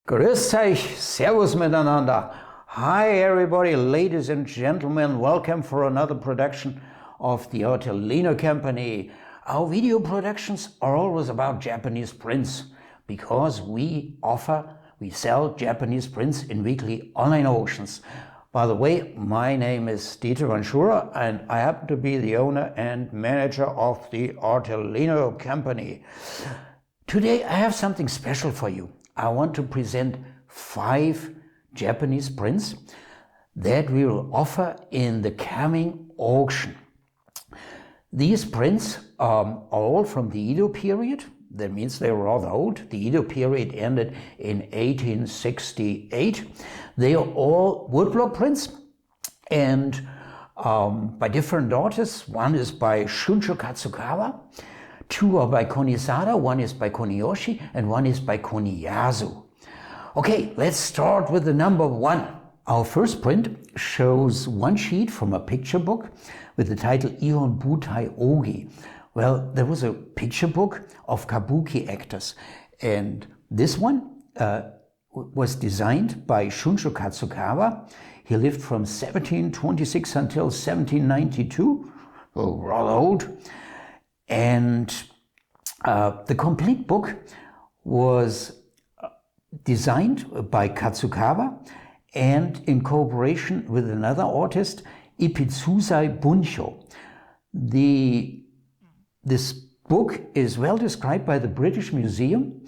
Grüß euch, Servus miteinander. Hi everybody, ladies and gentlemen, welcome for another production of the Artelino company. Our video productions are always about Japanese prints because we sell Japanese prints in weekly online auctions. By the way, my name is Dieter Vanschura and I happen to be the owner and manager of the Artelino company. Today I have something special for you. I want to present 5 Japanese prints that we will offer in the coming auction. These prints are all from the Edo period. That means they're rather old. The Edo period ended in 1868. They are all woodblock prints and by different artists. One is by Tagawa. 2 are by Kuniyoshi, 1 is by Kuniyoshi, and 1 is by Kuniyasu. Okay, let's start with the number 1. Our first print shows one sheet from a picture book with the title e-hon butai ogi. Well, there was a picture book of kabuki actors, and this one was designed by Tagawa. He lived from 1726 until 1792, so rather old. And the complete book was designed by Katsukawa and in cooperation with another artist, Ipitsuzai Buncho. This book is well described by the British Museum,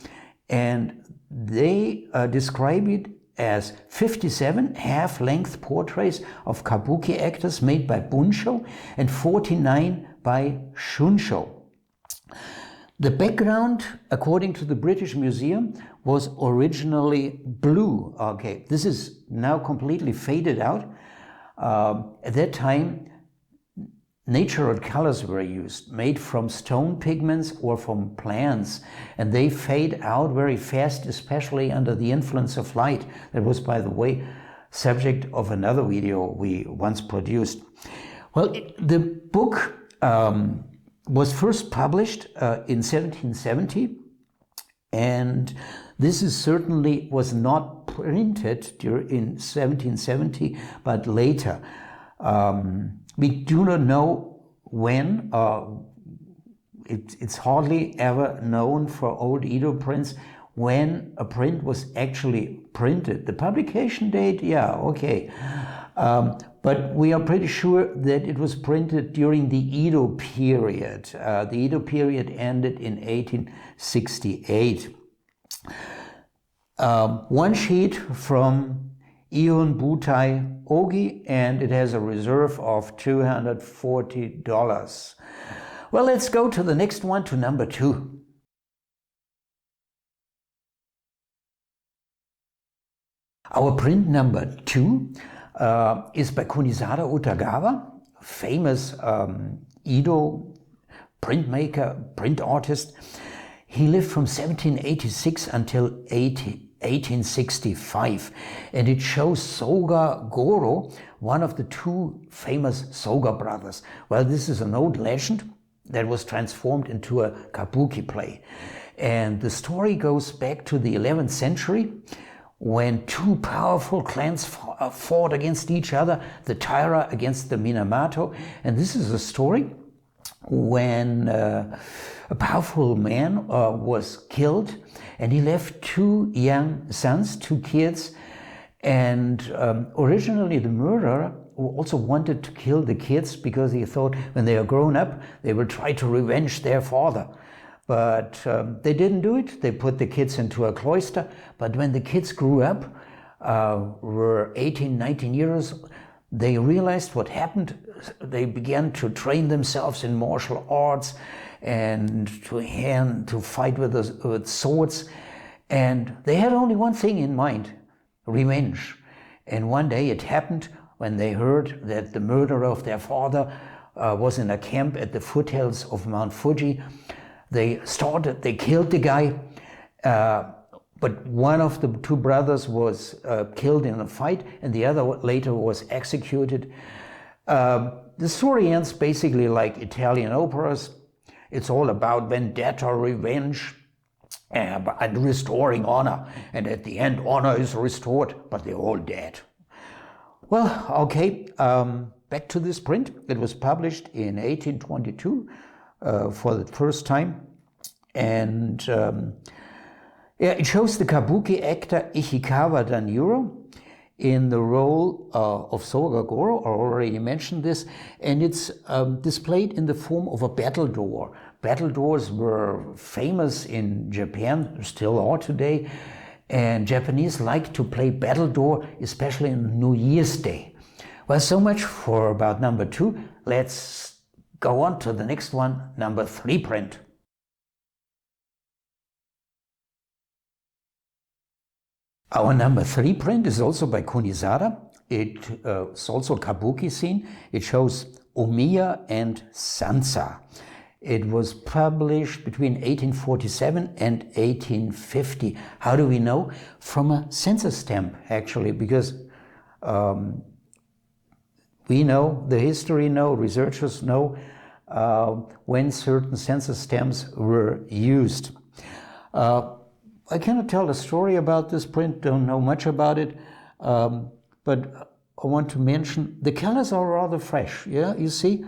and they describe it as 57 half-length portraits of kabuki actors made by Buncho and 49 by Shuncho. The background, according to the British Museum, was originally blue. Okay, this is now completely faded out. At that time, natural colors were used, made from stone pigments or from plants, and they fade out very fast, especially under the influence of light. That was, by the way, subject of another video we once produced. Well, the book was first published in 1770, and this is certainly was not printed in 1770, but later. We do not know when. It's hardly ever known for old Edo prints when a print was actually printed. The publication date, yeah, okay. But we are pretty sure that it was printed during the Edo period. The Edo period ended in 1868. One sheet from e-hon butai ogi, and it has a reserve of $240. Well, let's go to the next one, to number 2. Our print number 2 is by Kuniyoshi Tagawa, famous Edo printmaker, print artist. He lived from 1786 until 1865, and it shows Saga Goro, one of the 2 famous Saga brothers. Well, this is an old legend that was transformed into a kabuki play. And the story goes back to the 11th century, when 2 powerful clans fought against each other, the Taira against the Minamoto. And this is a story when a powerful man was killed, and he left 2 young sons, 2 kids. And originally the murderer also wanted to kill the kids because he thought when they are grown up, they will try to revenge their father. But they didn't do it. They put the kids into a cloister. But when the kids grew up, were 18, 19 years, they realized what happened. They began to train themselves in martial arts and to fight with swords. And they had only one thing in mind: revenge. And one day it happened when they heard that the murderer of their father was in a camp at the foothills of Mount Fuji. They killed the guy, but one of the 2 brothers was killed in a fight, and the other later was executed. The story ends basically like Italian operas. It's all about vendetta, revenge. and restoring honor. And at the end, honor is restored, but they're all dead. Well, okay, back to this print. It was published in 1822 for the first time. And yeah, it shows the kabuki actor Ichikawa Danjuro in the role of Saga Goro. I already mentioned this, and it's displayed in the form of a battle door. Battle doors were famous in Japan, still are today, and Japanese like to play battle door, especially on New Year's Day. Well, so much for about number 2. Let's go on to the next one, number 3 print. Our number 3 print is also by Kuniyoshi. It's also a kabuki scene. It shows Omiya and Sansa. It was published between 1847 and 1850. How do we know? From a census stamp, actually, because we know, the history know, researchers know when certain census stamps were used. I cannot tell a story about this print, don't know much about it, but I want to mention the colors are rather fresh, yeah, you see?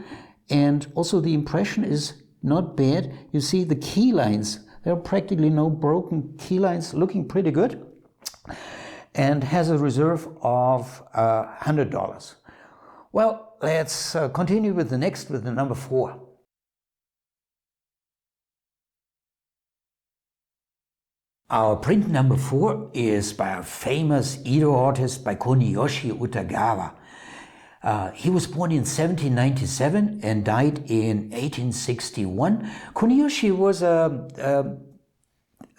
And also the impression is not bad. You see the key lines, there are practically no broken key lines, looking pretty good, and has a reserve of $100. Well, let's continue with the next, with the number 4. Our print number 4 is by a famous Edo artist by Kuniyoshi Tagawa. He was born in 1797 and died in 1861. Kuniyoshi was a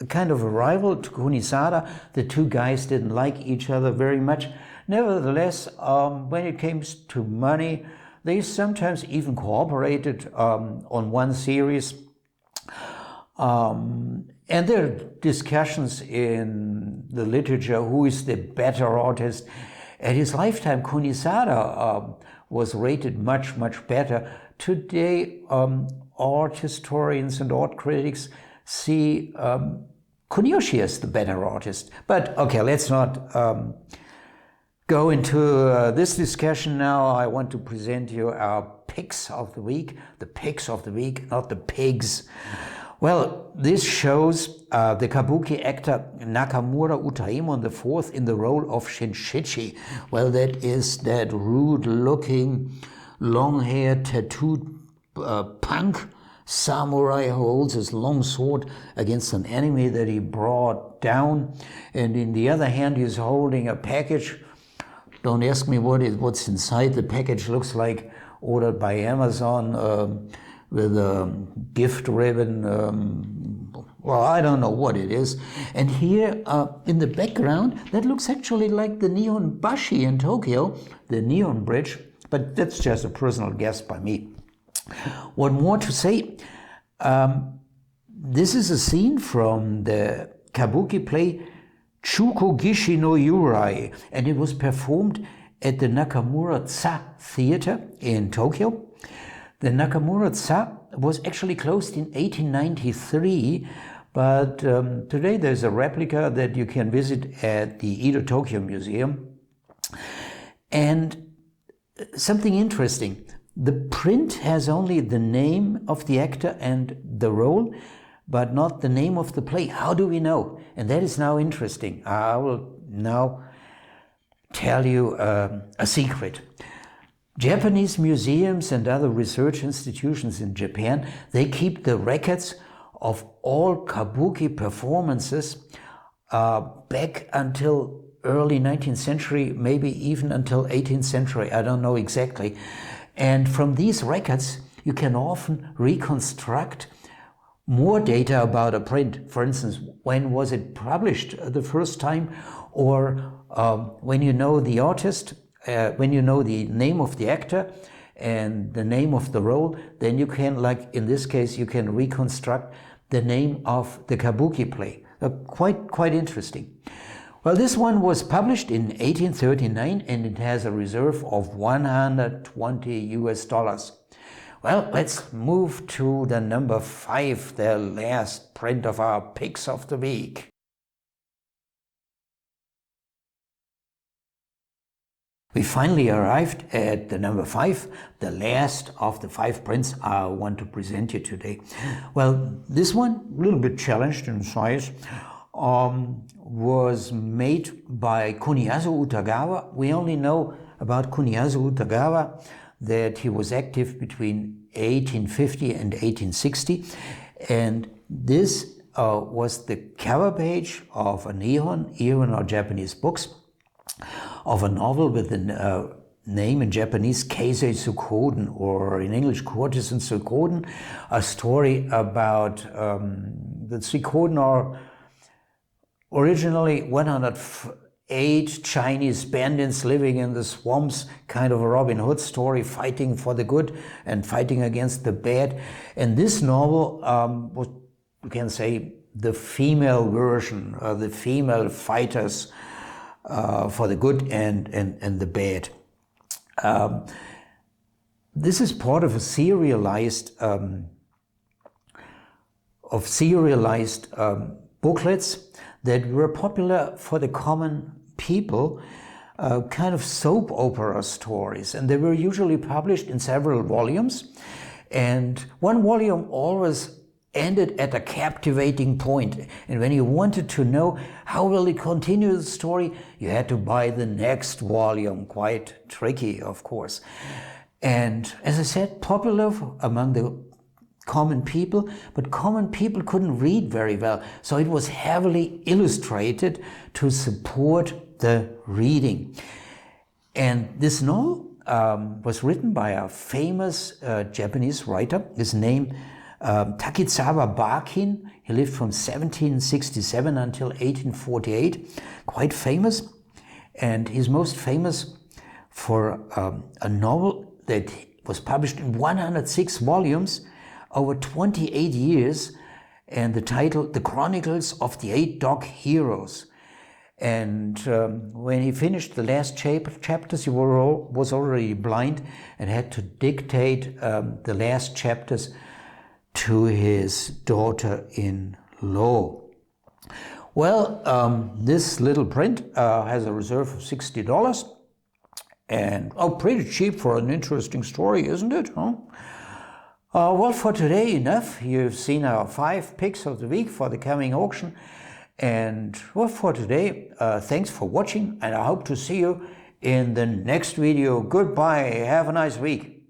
kind of a rival to Kuniyoshi. The two guys didn't like each other very much. Nevertheless, when it came to money, they sometimes even cooperated on one series. And there are discussions in the literature who is the better artist. At his lifetime, Kuniyoshi was rated much, much better. Today, art historians and art critics see Kuniyoshi as the better artist. But okay, let's not go into this discussion now. I want to present you our picks of the week. The picks of the week, not the pigs. Well, this shows the kabuki actor Nakamura Utaemon IV in the role of Shinshichi. Well, that is that rude-looking, long-haired, tattooed punk samurai who holds his long sword against an enemy that he brought down. And in the other hand, he's holding a package. Don't ask me what's inside. The package looks like ordered by Amazon. With a gift ribbon, well, I don't know what it is. And here in the background, that looks actually like the Nihon Bashi in Tokyo, the Nihon Bridge, but that's just a personal guess by me. What more to say? This is a scene from the kabuki play Chukogishi no Yurai, and it was performed at the Nakamura-za Theater in Tokyo. The Nakamura-za was actually closed in 1893, but today there's a replica that you can visit at the Edo Tokyo Museum. And something interesting, the print has only the name of the actor and the role, but not the name of the play. How do we know? And that is now interesting. I will now tell you a secret. Japanese museums and other research institutions in Japan, they keep the records of all kabuki performances back until early 19th century, maybe even until 18th century, I don't know exactly. And from these records, you can often reconstruct more data about a print. For instance, when was it published the first time? Or when you know the artist, when you know the name of the actor and the name of the role, then you can, like in this case, you can reconstruct the name of the kabuki play. Quite interesting. Well, this one was published in 1839 and it has a reserve of $120 US. Well, let's move to the number 5, the last print of our picks of the week. We finally arrived at the number 5, the last of the 5 prints I want to present you today. Well, this one, a little bit challenged in size, was made by Kuniyoshi Tagawa. We only know about Kuniyoshi Tagawa that he was active between 1850 and 1860, and this was the cover page of an e-hon or Japanese books, of a novel with the name in Japanese Keisei Tsukoden, or in English Courtesan Tsukoden, a story about the Tsukoden are originally 108 Chinese bandits living in the swamps, kind of a Robin Hood story, fighting for the good and fighting against the bad. And this novel was, you can say, the female version, the female fighters for the good and the bad. This is part of a serialized booklets that were popular for the common people, kind of soap opera stories, and they were usually published in several volumes, and one volume always ended at a captivating point, and when you wanted to know how will it continue the story, you had to buy the next volume. Quite tricky, of course. And as I said, popular among the common people, but common people couldn't read very well, so it was heavily illustrated to support the reading. And this novel was written by a famous Japanese writer. His name Takizawa Bakin. He lived from 1767 until 1848, quite famous, and he's most famous for a novel that was published in 106 volumes over 28 years, and the title, The Chronicles of the 8 Dog Heroes. And when he finished the last chapters, he was already blind and had to dictate the last chapters to his daughter-in-law. Well, this little print has a reserve of $60, and pretty cheap for an interesting story, isn't it? Huh? Well, for today, enough. You've seen our 5 picks of the week for the coming auction, and well, for today, thanks for watching, and I hope to see you in the next video. Goodbye. Have a nice week.